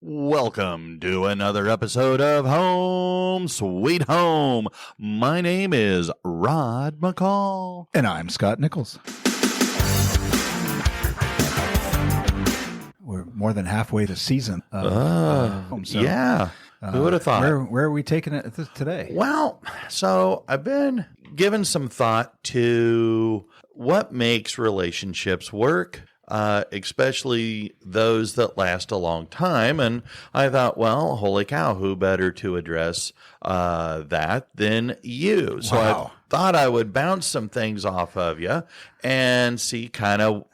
Welcome to another episode of Home Sweet Home. My name is Rod McCall. And I'm Scott Nichols. We're more than halfway the season. Yeah. Who would have thought? Where are we taking it today? Well, so I've been giving some thought to what makes relationships work, especially those that last a long time. And I thought, well, holy cow, who better to address that than you? So Wow. I thought I would bounce some things off of you and see kind of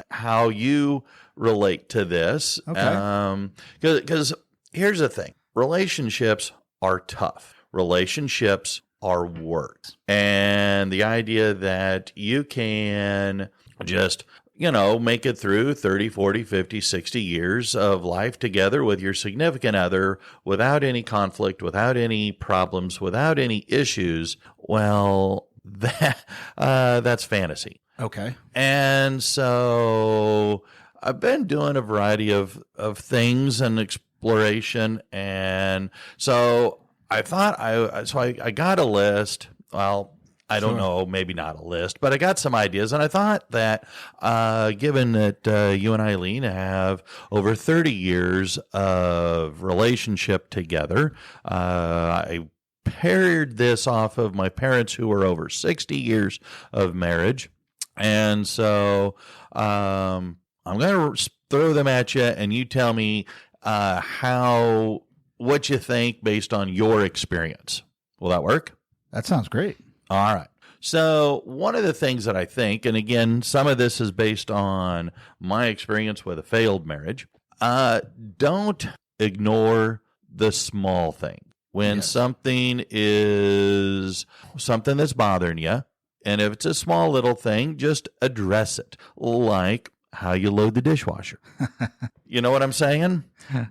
how you relate to this. Okay. Because here's the thing. Relationships are tough. Relationships are work. And the idea that you can just, make it through 30, 40, 50, 60 years of life together with your significant other without any conflict, without any problems, without any issues, well, that's fantasy. Okay. And so I've been doing a variety of things and exploration. And so I thought I got a list. Well, I don't know, maybe not a list, but I got some ideas. And I thought that given that you and Eileen have over 30 years of relationship together, I paired this off of my parents who were over 60 years of marriage. And so I'm going to throw them at you, and you tell me what you think based on your experience. Will that work? That sounds great. All right. So one of the things that I think, and again, some of this is based on my experience with a failed marriage, don't ignore the small thing. When something is something that's bothering you, and if it's a small little thing, just address it, like how you load the dishwasher. You know what I'm saying?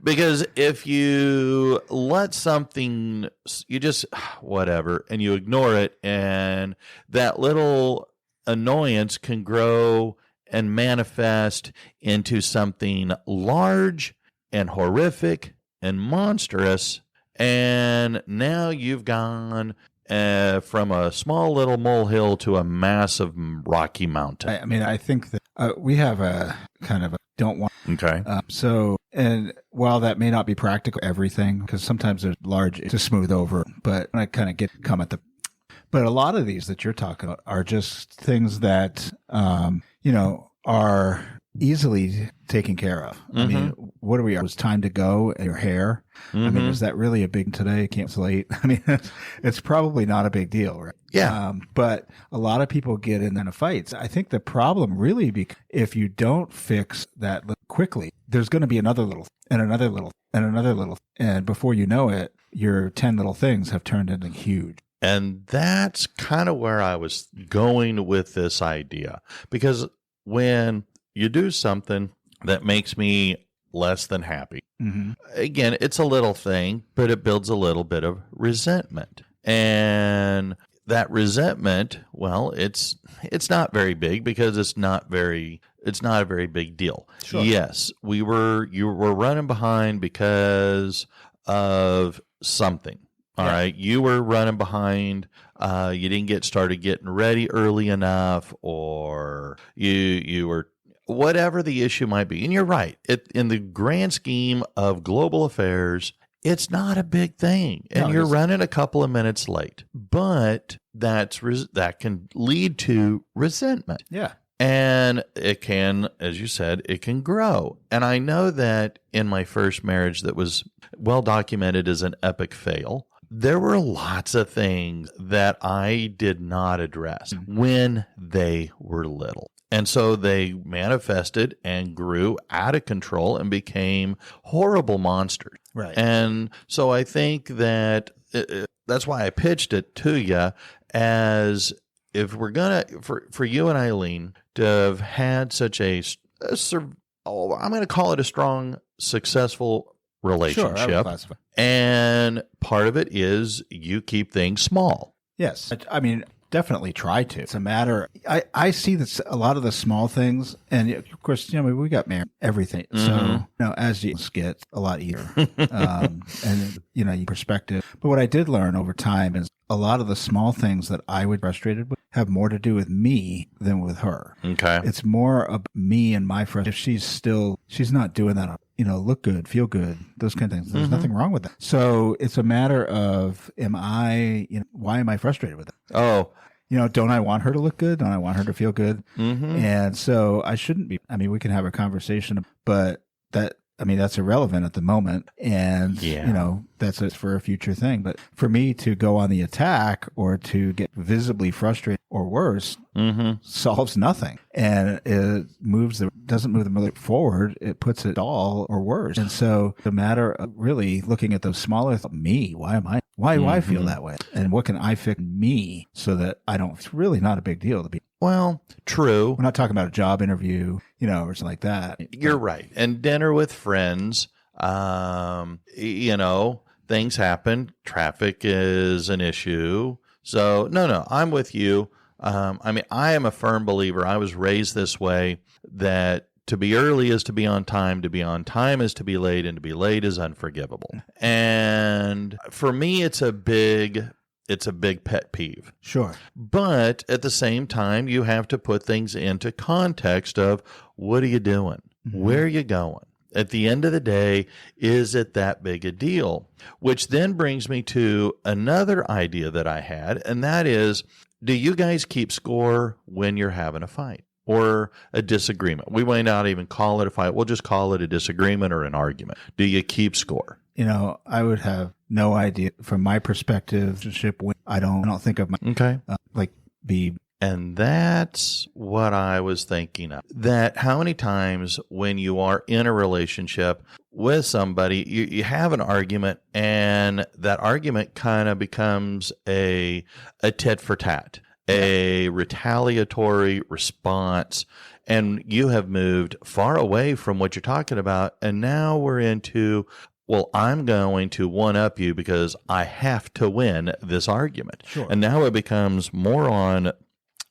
Because if you let something, you just whatever, and you ignore it, and that little annoyance can grow and manifest into something large and horrific and monstrous, and now you've gone from a small little molehill to a massive rocky mountain. I think that we have a kind of a don't want. Okay. And while that may not be practical, everything, because sometimes they're large to smooth over, but I kind of come at but a lot of these that you're talking about are just things that, are easily taken care of. Mm-hmm. I mean, what are we? It was time to go. And your hair. Mm-hmm. I mean, is that really a big today? It's late. I mean, it's probably not a big deal, right? Yeah. But a lot of people get in fights. I think the problem really, if you don't fix that quickly, there's going to be another little and another little and another little. And before you know it, your 10 little things have turned into huge. And that's kind of where I was going with this idea. Because when you do something that makes me less than happy, mm-hmm. Again, it's a little thing, but it builds a little bit of resentment. And that resentment, well, it's not very big because it's not a very big deal. Sure. Yes, you were running behind because of something. All right. You were running behind. You didn't get started getting ready early enough, or you were, whatever the issue might be. And you're right. In the grand scheme of global affairs, it's not a big thing. And you're running a couple of minutes late. But that can lead to resentment. Yeah. And it can, as you said, it can grow. And I know that in my first marriage that was well documented as an epic fail, there were lots of things that I did not address when they were little. And so they manifested and grew out of control and became horrible monsters. Right. And so I think that that's why I pitched it to you as, if we're going to, for you and Eileen to have had such I'm going to call it a strong, successful relationship. Sure, I would classify. And part of it is you keep things small. Yes. I mean, definitely try to. It's a matter. I see this a lot of the small things, and of course, we got married, everything. So as you get a lot easier, and your perspective. But what I did learn over time is a lot of the small things that I would be frustrated with have more to do with me than with her. Okay, it's more of me and my frustration. If she's not doing that, look good, feel good, those kind of things. There's nothing wrong with that. So it's a matter of, why am I frustrated with it? Oh, don't I want her to look good? Don't I want her to feel good? And so I shouldn't be. I mean, we can have a conversation, but that's irrelevant at the moment. And, that's it for a future thing. But for me to go on the attack or to get visibly frustrated or worse solves nothing. And it doesn't move the military forward. It puts it all or worse. And so the matter of really looking at those smaller me, why do I feel that way? And what can I fix me so that I don't, it's really not a big deal to be. Well, true. We're not talking about a job interview, or something like that. You're right. And dinner with friends, things happen. Traffic is an issue. So, no, I'm with you. I am a firm believer. I was raised this way, that to be early is to be on time is to be late, and to be late is unforgivable. And for me, it's a big pet peeve. Sure. But at the same time, you have to put things into context of, what are you doing? Where are you going? At the end of the day, is it that big a deal? Which then brings me to another idea that I had, and that is, do you guys keep score when you're having a fight or a disagreement? We may not even call it a fight. We'll just call it a disagreement or an argument. Do you keep score? I would have no idea from my perspective. I don't think of my And that's what I was thinking of. That how many times when you are in a relationship with somebody, you have an argument, and that argument kind of becomes a tit for tat, a retaliatory response, and you have moved far away from what you're talking about, and now we're into, well, I'm going to one-up you because I have to win this argument. Sure. And now it becomes more on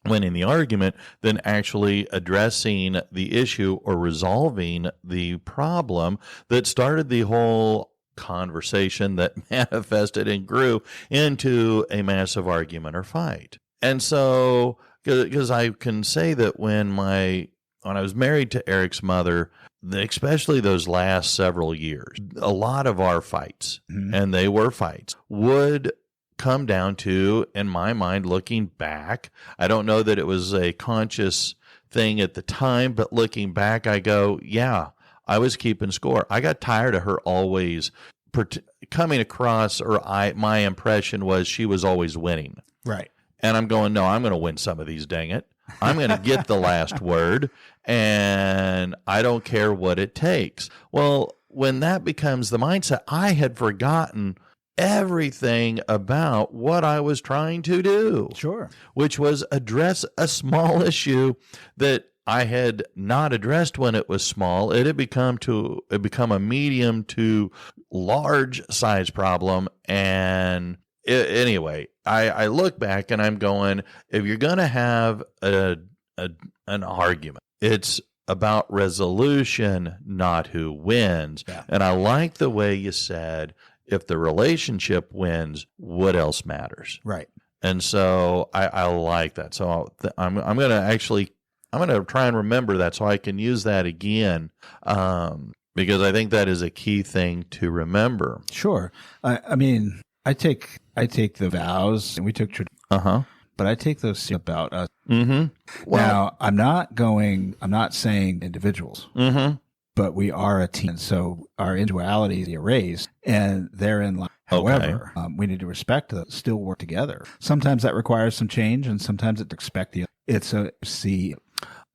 winning the argument than actually addressing the issue or resolving the problem that started the whole conversation that manifested and grew into a massive argument or fight. And so, because I can say that when I was married to Eric's mother, especially those last several years, a lot of our fights, and they were fights, would come down to, in my mind, looking back, I don't know that it was a conscious thing at the time, but looking back, I go, yeah, I was keeping score. I got tired of her always coming across, or my impression was she was always winning. Right. And I'm going, no, I'm going to win some of these, dang it. I'm going to get the last word, and I don't care what it takes. Well, when that becomes the mindset, I had forgotten everything about what I was trying to do. Sure. Which was address a small issue that I had not addressed when it was small. It had become a medium to large size problem. And anyway, I look back and I'm going, if you're going to have an argument, it's about resolution, not who wins. Yeah. And I like the way you said, if the relationship wins, what else matters? Right. And so I like that. So I'm going to try and remember that so I can use that again, because I think that is a key thing to remember. Sure. I mean, I take the vows, and we took but I take those about us. Mm-hmm. Well, now, I'm not saying individuals. Mm-hmm. But we are a team, so our individuality is erased, and therein lies. However, we need to respect that, still work together. Sometimes that requires some change, and sometimes it's expect it's a see.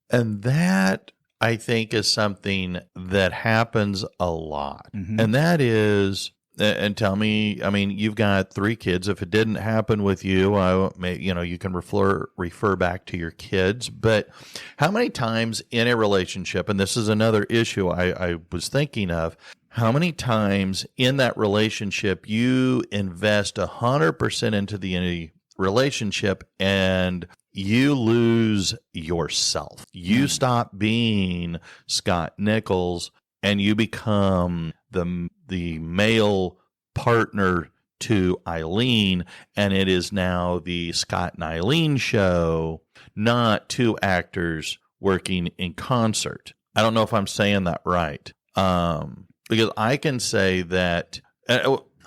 And that, I think, is something that happens a lot. Mm-hmm. And that is, and tell me, I mean, you've got 3 kids. If it didn't happen with you, you can refer back to your kids. But how many times in a relationship, and this is another issue I was thinking of, how many times in that relationship you invest 100% into the relationship and you lose yourself. You stop being Scott Nichols and you become the male partner to Eileen, and it is now the Scott and Eileen show, not two actors working in concert. I don't know if I'm saying that right. Because I can say that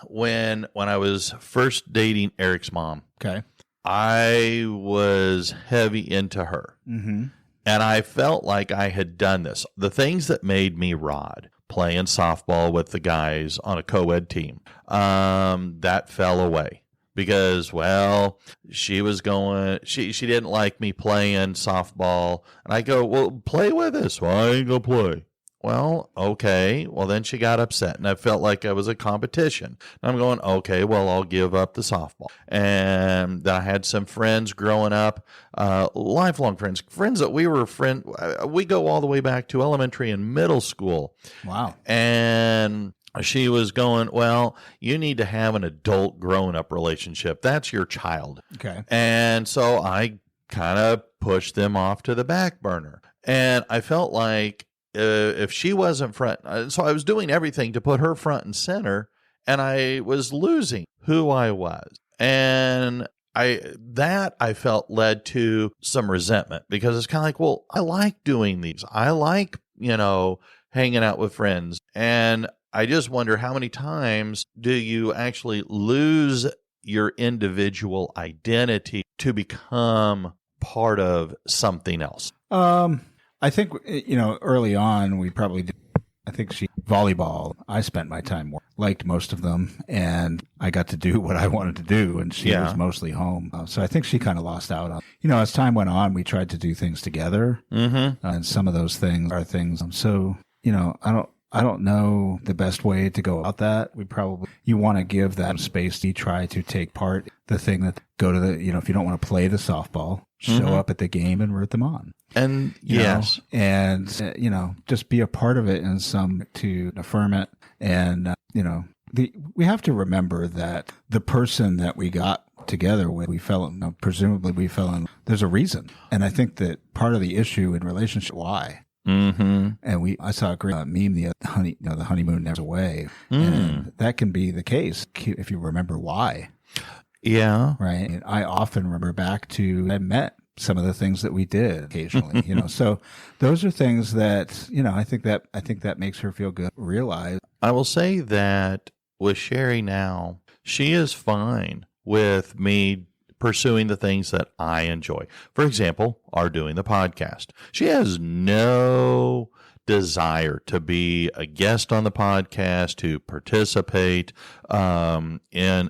when I was first dating Eric's mom, Okay. I was heavy into her. Mm-hmm. And I felt like I had done this. The things that made me Rod, playing softball with the guys on a co-ed team, that fell away because, well, she was going, she didn't like me playing softball. And I go, well, play with us. Well, I ain't going to play. Well, okay. Well, then she got upset, and I felt like I was a competition. And I'm going, okay, well, I'll give up the softball. And then I had some friends growing up, lifelong friends that we were we go all the way back to elementary and middle school. Wow. And she was going, well, you need to have an adult grown-up relationship. That's your child. Okay. And so I kind of pushed them off to the back burner. And I felt like, if she wasn't front, so I was doing everything to put her front and center, and I was losing who I was. And I felt led to some resentment because it's kind of like, well, I like doing these. I like, hanging out with friends. And I just wonder how many times do you actually lose your individual identity to become part of something else? I think, early on, we probably did. I think volleyball, I spent my time more, liked most of them, and I got to do what I wanted to do, and she was mostly home. So I think she kind of lost out on, as time went on, we tried to do things together, and some of those things are things. So, I don't know the best way to go about that. You want to give that space to try to take part. The thing that go to the, if you don't want to play the softball, show up at the game and root them on. And yes. And, just be a part of it to affirm it. And, we have to remember that the person that we got together with, presumably we fell in, there's a reason. And I think that part of the issue in relationship, why? Mm-hmm. And I saw a great meme, the honeymoon never away. And that can be the case if you remember why. Yeah. Right. And I often remember back to, I met some of the things that we did occasionally, so those are things that, I think that makes her feel good. Realize. I will say that with Sherry now, she is fine with me pursuing the things that I enjoy. For example, our doing the podcast. She has no desire to be a guest on the podcast, to participate in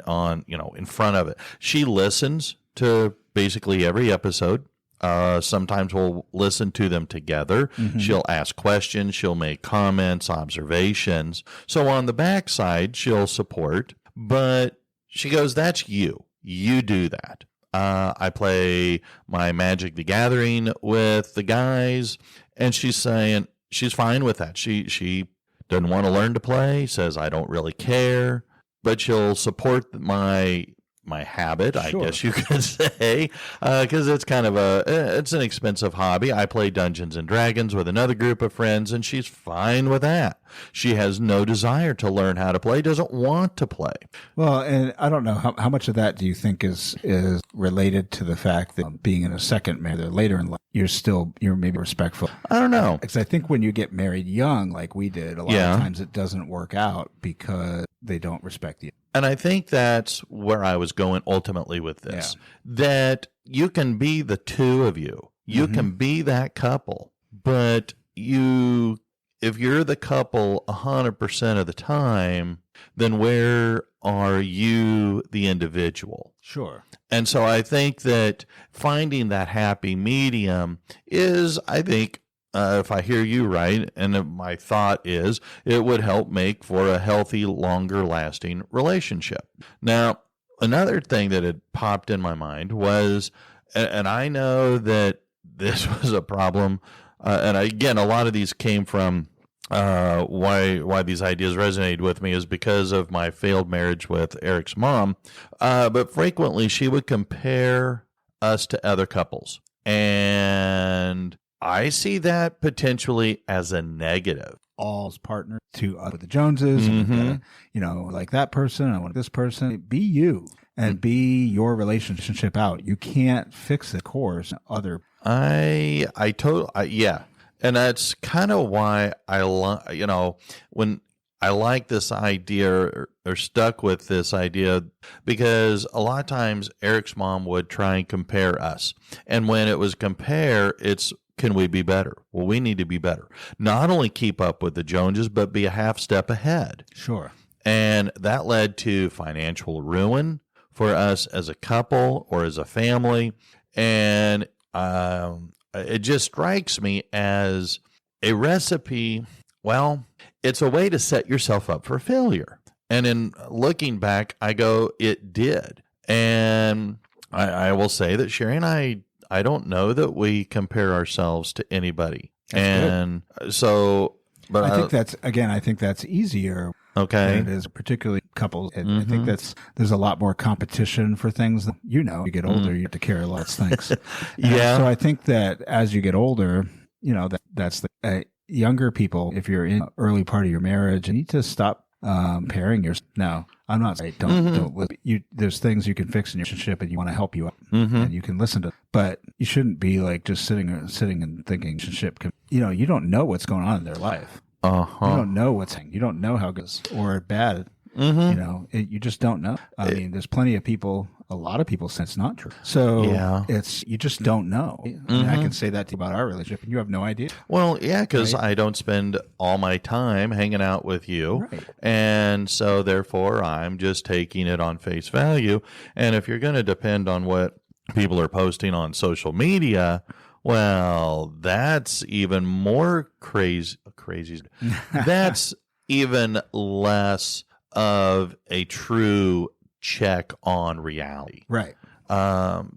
front of it. She listens to basically every episode. Sometimes we'll listen to them together. Mm-hmm. She'll ask questions. She'll make comments, observations. So on the backside, she'll support, but she goes, that's you. You do that. I play my Magic the Gathering with the guys, and she's saying she's fine with that. She doesn't want to learn to play, says I don't really care, but she'll support my habit, I guess you could say, because it's kind of it's an expensive hobby. I play Dungeons and Dragons with another group of friends, and she's fine with that. She has no desire to learn how to play, doesn't want to play. Well, and I don't know how much of that do you think is related to the fact that being in a second marriage later in life, you're maybe respectful. I don't know. Because I think when you get married young, like we did, a lot of times it doesn't work out because they don't respect you. And I think that's where I was going ultimately with this, that you can be the two of you. You can be that couple, but if you're the couple 100% of the time, then where are you the individual? Sure. And so I think that finding that happy medium is, if I hear you right, and my thought is it would help make for a healthy, longer-lasting relationship. Now, another thing that had popped in my mind was, and I know that this was a problem, and again, a lot of these came from why these ideas resonated with me is because of my failed marriage with Eric's mom. But frequently she would compare us to other couples. And I see that potentially as a negative. All's partner to with the Joneses, and, like that person, I want this person. Be you and be your relationship out. You can't fix the course. Yeah. And that's kind of why when I like this idea or stuck with this idea, because a lot of times Eric's mom would try and compare us. And when it was compare, it's, can we be better? Well, we need to be better. Not only keep up with the Joneses, but be a half step ahead. Sure. And that led to financial ruin for us as a couple or as a family. And it just strikes me as a recipe. Well, it's a way to set yourself up for failure. And in looking back, I go, it did. And I will say that Sherry and I don't know that we compare ourselves to anybody. That's and good. So, but I think that's easier. Okay. Than it is particularly couples. And I think there's a lot more competition for things. You get older, you have to carry a lot of things. Yeah. So I think that as you get older, that's the younger people, if you're in the early part of your marriage, you need to stop pairing yourself. Now, I'm not saying don't there's things you can fix in your relationship and you want to help you out and you can listen to, but you shouldn't be like just sitting and thinking relationship you don't know what's going on in their life. You don't know you don't know how good or bad. You just don't know. I mean, there's plenty of people, a lot of people say it's not true. So you just don't know. I can say that about our relationship and you have no idea. Well, yeah, because I don't spend all my time hanging out with you. Right. And so therefore I'm just taking it on face value. And if you're going to depend on what people are posting on social media, well, that's even more crazy. That's even less of a true check on reality. Right.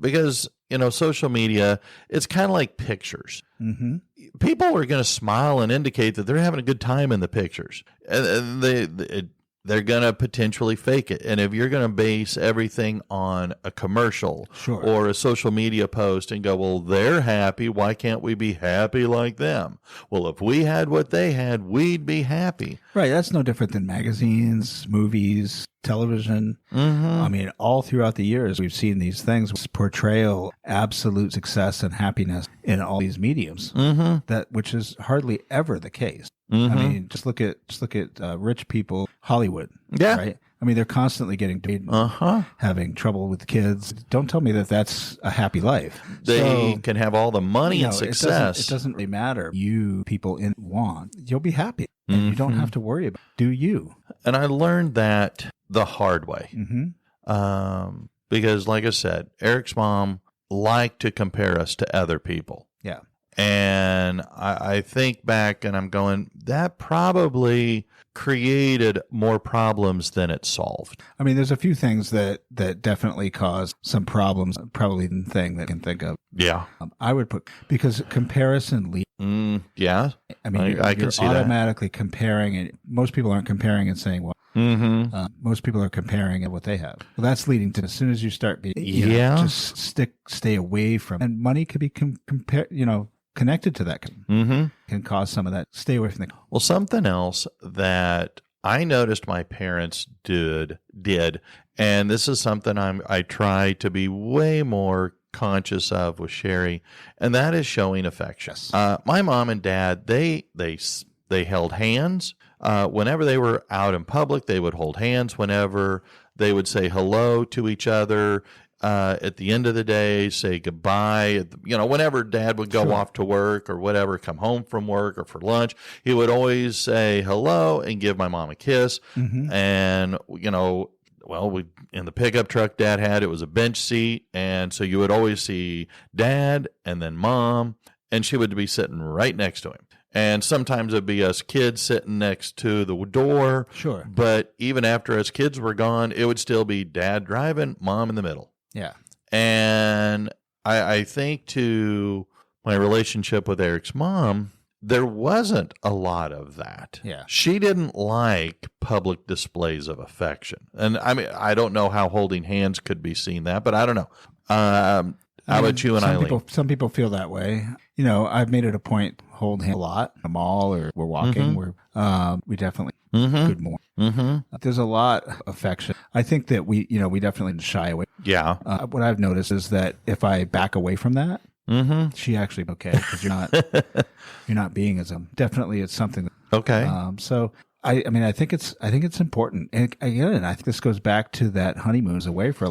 Because, social media, it's kind of like pictures. Mm-hmm. People are going to smile and indicate that they're having a good time in the pictures. And they're going to potentially fake it. And if you're going to base everything on a commercial or a social media post and go, well, they're happy, why can't we be happy like them? Well, if we had what they had, we'd be happy. Right. That's no different than magazines, movies, television. I mean, all throughout the years, we've seen these things portrayal absolute success and happiness in all these mediums, which is hardly ever the case. I mean, just look at rich people, Hollywood. Yeah. Right. I mean, they're constantly getting paid, having trouble with kids. Don't tell me that that's a happy life. They can have all the money and success. It doesn't really matter. You people you'll be happy. And you don't have to worry about do you. And I learned that the hard way. Because like I said, Eric's mom liked to compare us to other people. Yeah. And I think back and I'm going, that probably created more problems than it solved. I mean, there's a few things that definitely cause some problems, probably the thing that I can think of. Yeah. I would put, because comparison leads. Yeah. I mean, I can see automatically comparing it. Most people aren't comparing and saying, well, most people are comparing at what they have. Well, that's leading to, as soon as you start being, just stay away from, and money could be connected to that, can cause some of that. Stay away from that. Well, something else that I noticed my parents did, and this is something I try to be way more conscious of with Sherry, and that is showing affection. Yes. My mom and dad, they held hands. Whenever they were out in public, they would hold hands. Whenever they would say hello to each other, at the end of the day, say goodbye. Whenever Dad would go off to work or whatever, come home from work or for lunch, he would always say hello and give my mom a kiss. And, in the pickup truck Dad had, it was a bench seat. And so you would always see Dad and then Mom, and she would be sitting right next to him. And sometimes it'd be us kids sitting next to the door. Sure. But even after us kids were gone, it would still be Dad driving, Mom in the middle. Yeah. And I think to my relationship with Eric's mom, there wasn't a lot of that. Yeah. She didn't like public displays of affection. And I mean, I don't know how holding hands could be seen that, but I don't know. How about you and Eileen? Some people feel that way. You know, I've made it a point hold hands a lot in a mall or we're walking. We definitely good morning. There's a lot of affection. I think that we definitely shy away. Yeah. What I've noticed is that if I back away from that, she actually okay because you're not being as definitely it's something. Okay. So I mean I think it's important, and again I think this goes back to that honeymoon's away for.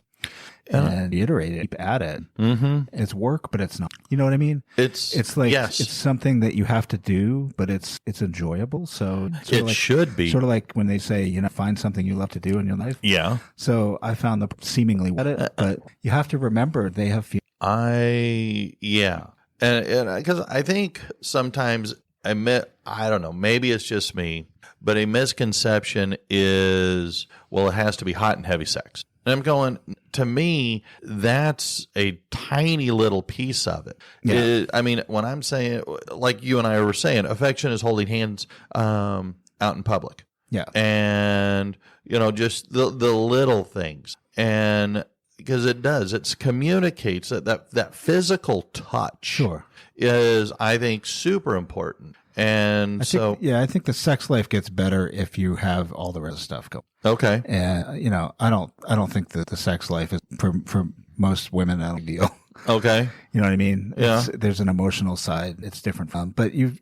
And reiterate it, keep at it. It's work, but it's not. You know what I mean? It's like it's something that you have to do, but it's enjoyable. So it should be sort of like when they say find something you love to do in your life. Yeah. So I found the seemingly at it, but you have to remember they have feelings. And because I think sometimes I don't know, maybe it's just me, but a misconception is it has to be hot and heavy sex. And I'm going, to me, that's a tiny little piece of it. Yeah. I mean, when I'm saying, like you and I were saying, affection is holding hands out in public. Yeah. And, just the little things. And because it communicates that physical touch is, I think, super important. And I think the sex life gets better if you have all the rest of stuff going. Okay. And I don't think that the sex life is for most women a deal. Okay. You know what I mean? Yeah. There's an emotional side. It's different but you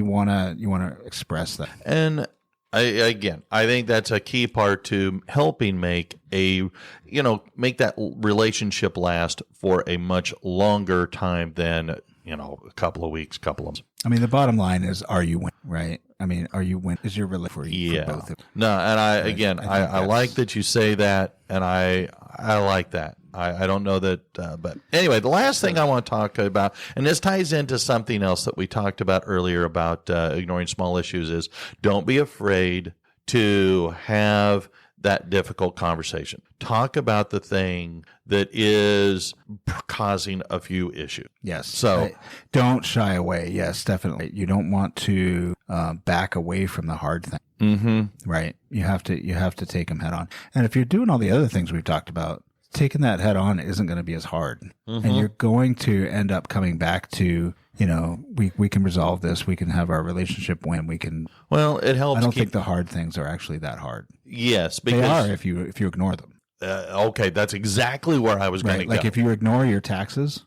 want to express that. And I think that's a key part to helping make that relationship last for a much longer time than a couple of weeks, couple of months. I mean, the bottom line is, are you win, right? I mean, are you win? Is your relationship for both of you? No, and I like that you say that, and I like that. I don't know that, but anyway, the last thing I want to talk about, and this ties into something else that we talked about earlier about ignoring small issues, is don't be afraid to have that difficult conversation. Talk about the thing that is causing a few issues. Yes. So don't shy away. Yes, definitely. You don't want to back away from the hard thing. Right. You have to take them head on. And if you're doing all the other things we've talked about, taking that head on isn't going to be as hard. And you're going to end up coming back to, we can resolve this. We can have our relationship when we can. Well, it helps. I don't think the hard things are actually that hard. Yes, because they are if you ignore them. Okay, that's exactly where I was going to go. Like if you ignore your taxes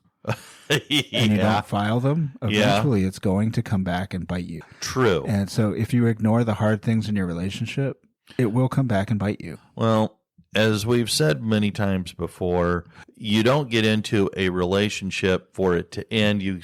and you don't file them, eventually it's going to come back and bite you. True. And so if you ignore the hard things in your relationship, it will come back and bite you. Well, as we've said many times before, you don't get into a relationship for it to end. You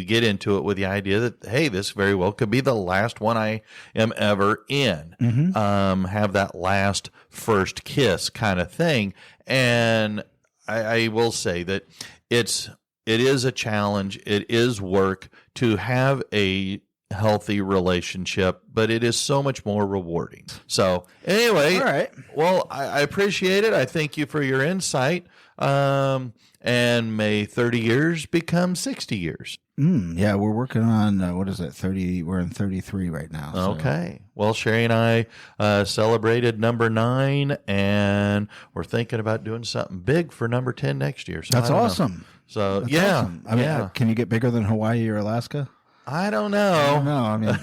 get into it with the idea that, hey, this very well could be the last one I am ever in. Have that last first kiss kind of thing. And I will say that it is a challenge. It is work to have a healthy relationship, but it is so much more rewarding. So anyway, all right. Well, I appreciate it. I thank you for your insight. And may 30 years become 60 years. Yeah, we're working on, what is it, 30, we're in 33 right now. So. Okay. Well, Sherry and I celebrated number 9, and we're thinking about doing something big for number 10 next year. So that's awesome. So, that's yeah. Awesome. I mean, can you get bigger than Hawaii or Alaska? I don't know. I mean,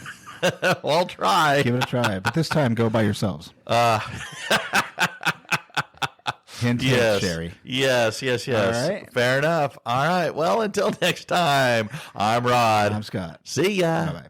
well, I'll try. Give it a try, but this time go by yourselves. Hint, yes, Sherry. Yes. All right. Fair enough. All right. Well, until next time, I'm Rod. I'm Scott. See ya. Bye-bye.